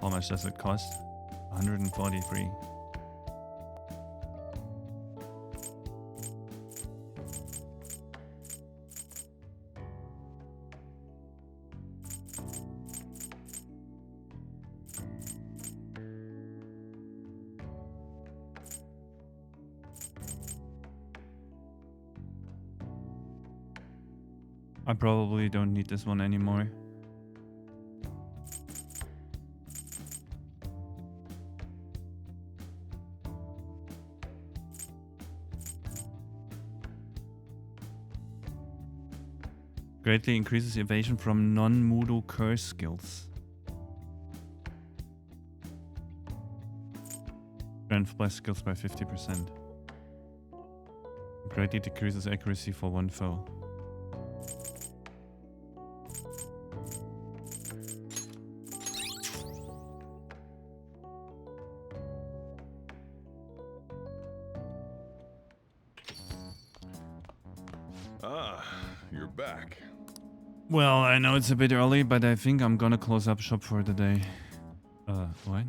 How much does it cost? 143. I probably don't need this one anymore. Greatly increases evasion from non-Moodle curse skills. Strength plus skills by 50%. Greatly decreases accuracy for one foe. You're back. Well, I know it's a bit early, but I think I'm gonna close up shop for the day. What?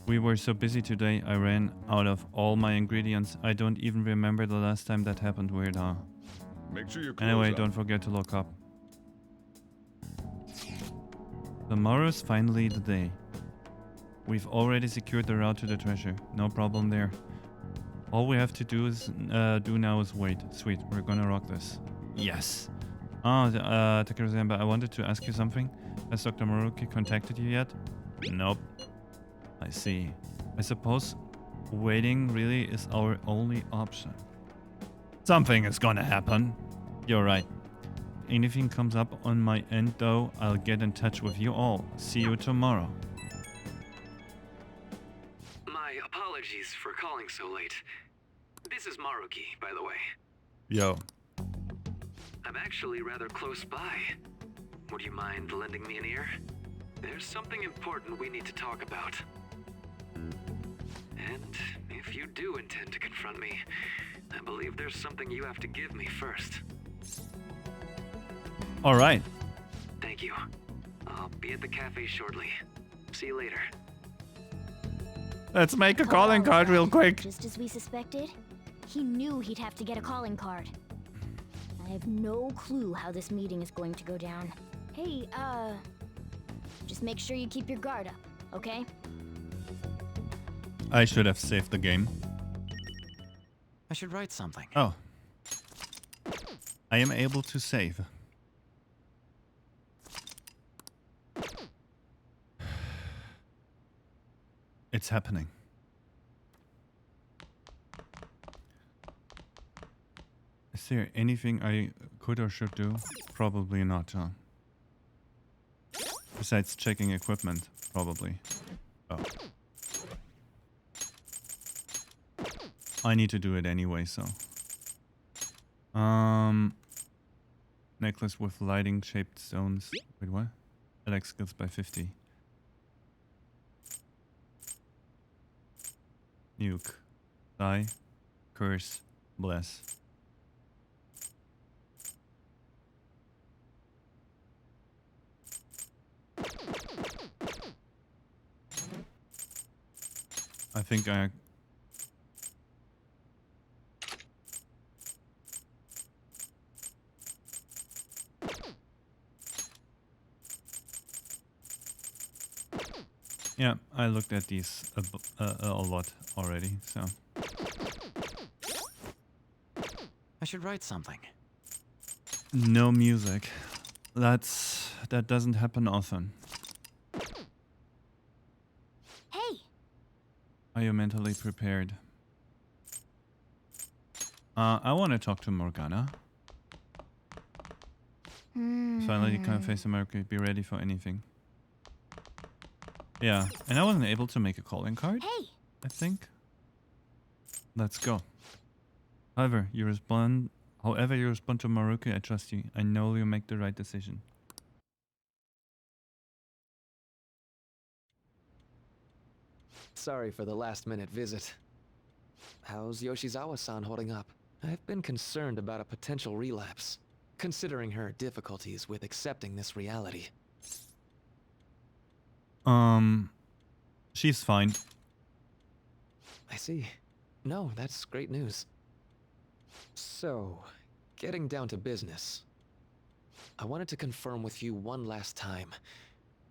We were so busy today, I ran out of all my ingredients. I don't even remember the last time that happened. Weird, huh? Make sure you close Anyway, up. don't forget to lock up. Tomorrow's finally the day. We've already secured the route to the treasure. No problem there. All we have to do is do now is wait. Sweet, we're gonna rock this. Yes. Takeru-senpai, I wanted to ask you something. Has Dr. Maruki contacted you yet? Nope. I see. I suppose waiting really is our only option. Something is gonna happen. You're right. If anything comes up on my end though, I'll get in touch with you all. See you tomorrow. My apologies for calling so late. This is Maruki, by the way. Yo. I'm actually rather close by. Would you mind lending me an ear? There's something important we need to talk about. And if you do intend to confront me, I believe there's something you have to give me first. All right. Thank you. I'll be at the cafe shortly. See you later. Let's make a calling card real quick. Just as we suspected, he knew he'd have to get a calling card. I have no clue how this meeting is going to go down. Hey, just make sure you keep your guard up, okay? I should have saved the game. I should write something. Oh. I am able to save. It's happening. Is there anything I could or should do? Probably not, huh? Besides checking equipment, probably. Oh. I need to do it anyway, so. Necklace with lighting shaped stones. Wait, what? Select skills by 50. Nuke. Die. Curse. Bless. I think I... Yeah, I looked at these a lot already, so... I should write something. No music. That doesn't happen often. Hey! Are you mentally prepared? I want to talk to Morgana. Finally, you can't face America. Be ready for anything. Yeah, and I wasn't able to make a calling card. Hey! I think. Let's go. However you respond to Maruki, I trust you. I know you'll make the right decision. Sorry for the last-minute visit. How's Yoshizawa-san holding up? I've been concerned about a potential relapse, considering her difficulties with accepting this reality. She's fine. I see. No, that's great news. So, getting down to business. I wanted to confirm with you one last time.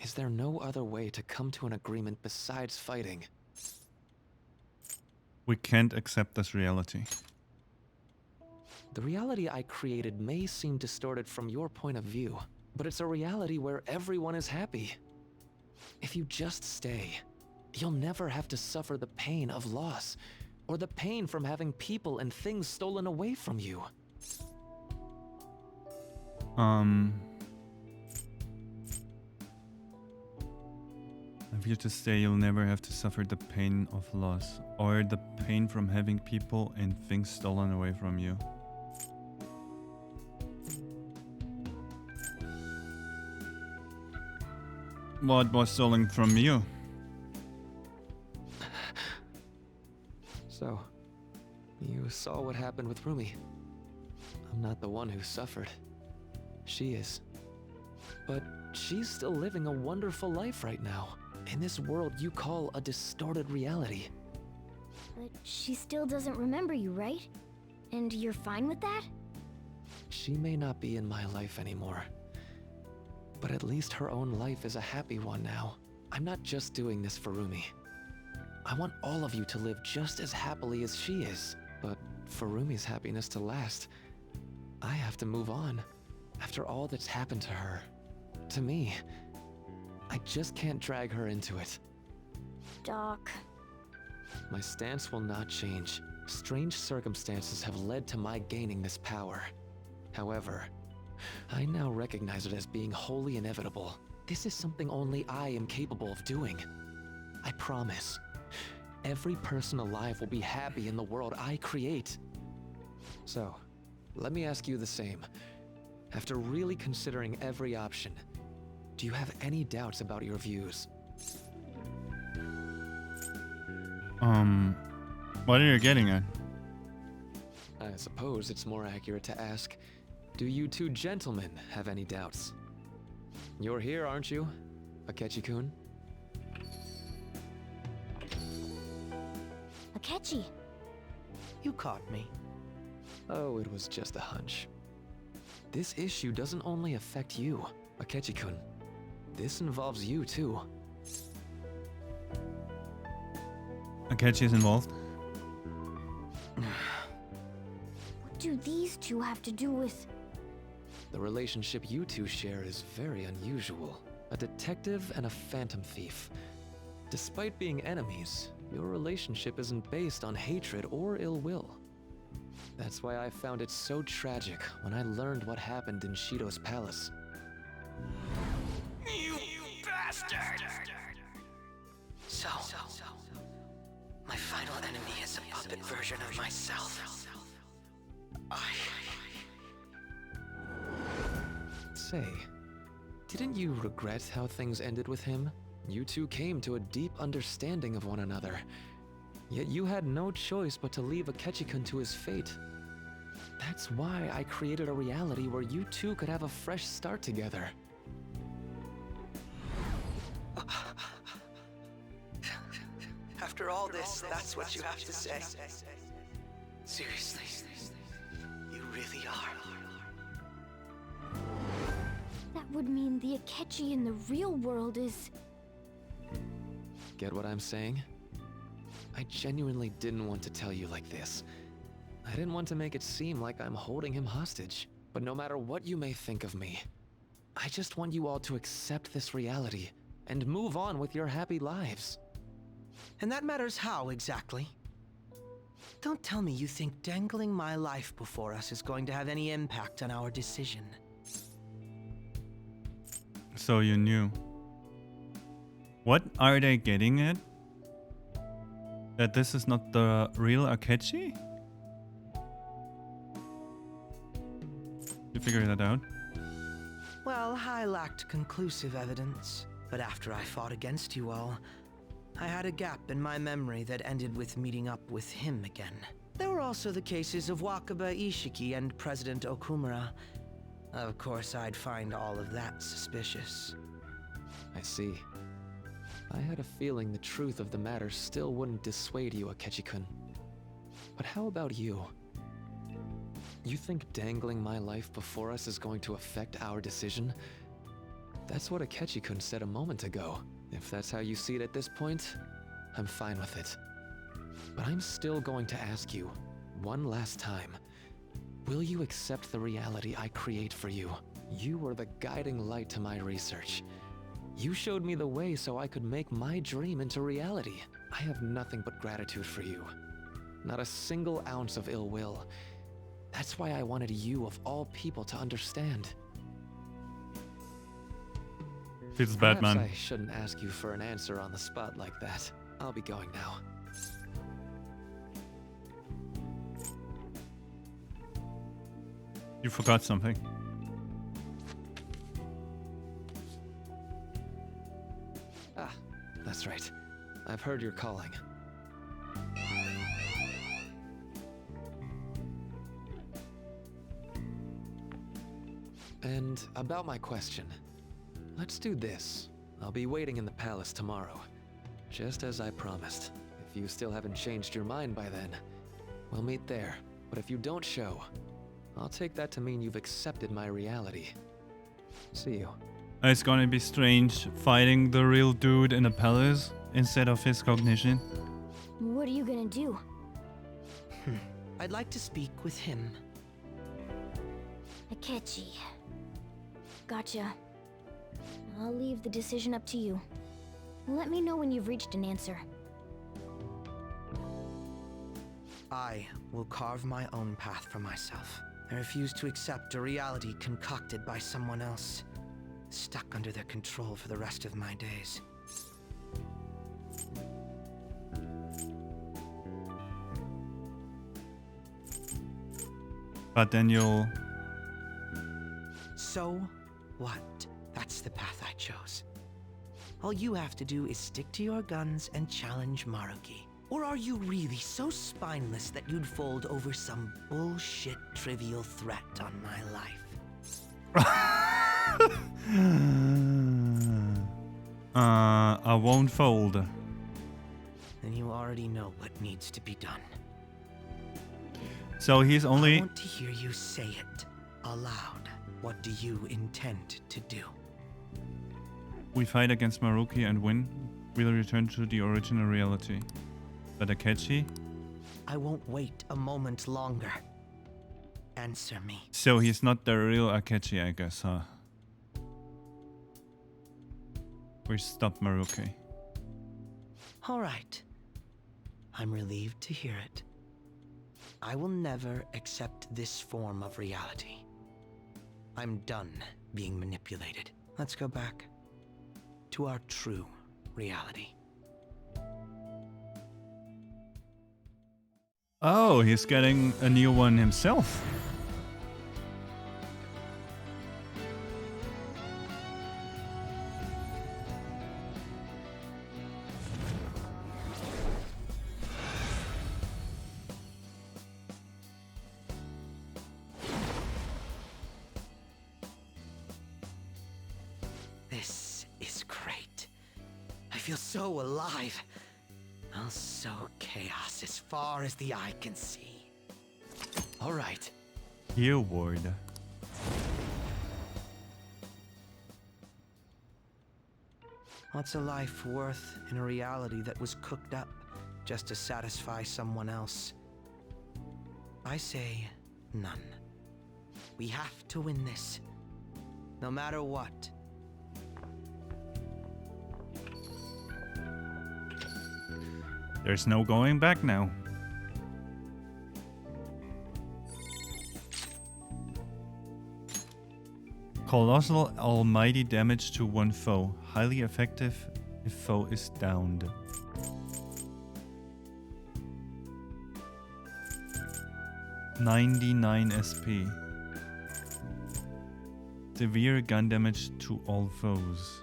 Is there no other way to come to an agreement besides fighting? We can't accept this reality. The reality I created may seem distorted from your point of view, but it's a reality where everyone is happy. If you just stay, you'll never have to suffer the pain of loss, or the pain from having people and things stolen away from you. If you just stay, you'll never have to suffer the pain of loss, or the pain from having people and things stolen away from you. What was stolen from you? So, you saw what happened with Rumi. I'm not the one who suffered. She is. But she's still living a wonderful life right now, in this world you call a distorted reality. But she still doesn't remember you, right? And you're fine with that? She may not be in my life anymore. But at least her own life is a happy one now. I'm not just doing this for Rumi. I want all of you to live just as happily as she is. But for Rumi's happiness to last, I have to move on. After all that's happened to her, to me, I just can't drag her into it. Doc. My stance will not change. Strange circumstances have led to my gaining this power. However, I now recognize it as being wholly inevitable. This is something only I am capable of doing. I promise. Every person alive will be happy in the world I create. So, let me ask you the same. After really considering every option, do you have any doubts about your views? What are you getting at? I suppose it's more accurate to ask, do you two gentlemen have any doubts? You're here, aren't you, Akechi-kun? Akechi. You caught me. Oh, it was just a hunch. This issue doesn't only affect you, Akechi-kun. This involves you too. Akechi is involved. What do these two have to do with... The relationship you two share is very unusual. A detective and a phantom thief. Despite being enemies, your relationship isn't based on hatred or ill will. That's why I found it so tragic when I learned what happened in Shido's palace. You bastard! So, my final enemy is a puppet version of myself. Say, didn't you regret how things ended with him? You two came to a deep understanding of one another. Yet you had no choice but to leave Akechi-kun to his fate. That's why I created a reality where you two could have a fresh start together. After all this, that's what you have to say. Seriously, you really are. That would mean the Akechi in the real world is... Get what I'm saying? I genuinely didn't want to tell you like this. I didn't want to make it seem like I'm holding him hostage. But no matter what you may think of me, I just want you all to accept this reality and move on with your happy lives. And that matters how, exactly? Don't tell me you think dangling my life before us is going to have any impact on our decision. So you knew. What are they getting at? That this is not the real Akechi? You figure that out? Well, I lacked conclusive evidence, but after I fought against you all, I had a gap in my memory that ended with meeting up with him again. There were also the cases of Wakaba Ishiki and President Okumura. Of course, I'd find all of that suspicious. I see. I had a feeling the truth of the matter still wouldn't dissuade you, Akechi-kun. But how about you? You think dangling my life before us is going to affect our decision? That's what Akechi-kun said a moment ago. If that's how you see it at this point, I'm fine with it. But I'm still going to ask you, one last time, will you accept the reality I create for you? You were the guiding light to my research. You showed me the way so I could make my dream into reality. I have nothing but gratitude for you. Not a single ounce of ill will. That's why I wanted you, of all people, to understand. Feels bad, man. Perhaps I shouldn't ask you for an answer on the spot like that. I'll be going now. You forgot something. Ah, that's right. I've heard you're calling. And about my question. Let's do this. I'll be waiting in the palace tomorrow. Just as I promised. If you still haven't changed your mind by then, we'll meet there. But if you don't show, I'll take that to mean you've accepted my reality. See you. It's gonna be strange fighting the real dude in a palace instead of his cognition. What are you gonna do? I'd like to speak with him. Akechi. Gotcha. I'll leave the decision up to you. Let me know when you've reached an answer. I will carve my own path for myself. I refuse to accept a reality concocted by someone else, stuck under their control for the rest of my days. But then you'll... So what? That's the path I chose. All you have to do is stick to your guns and challenge Maruki. Or are you really so spineless that you'd fold over some bullshit trivial threat on my life? I won't fold. Then you already know what needs to be done. So he's I only... want to hear you say it aloud. What do you intend to do? We fight against Maruki and win. We'll return to the original reality. But Akechi? I won't wait a moment longer. Answer me. So he's not the real Akechi, I guess, huh? We stop Maruki. All right. I'm relieved to hear it. I will never accept this form of reality. I'm done being manipulated. Let's go back to our true reality. Oh, he's getting a new one himself. This is great. I feel so alive. I'll sow chaos as far as the eye can see. All right. You would. What's a life worth in a reality that was cooked up just to satisfy someone else? I say none. We have to win this, no matter what. There's no going back now. Colossal almighty damage to one foe. Highly effective if foe is downed. (99 SP). Severe gun damage to all foes.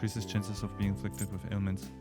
Increases chances of being afflicted with ailments.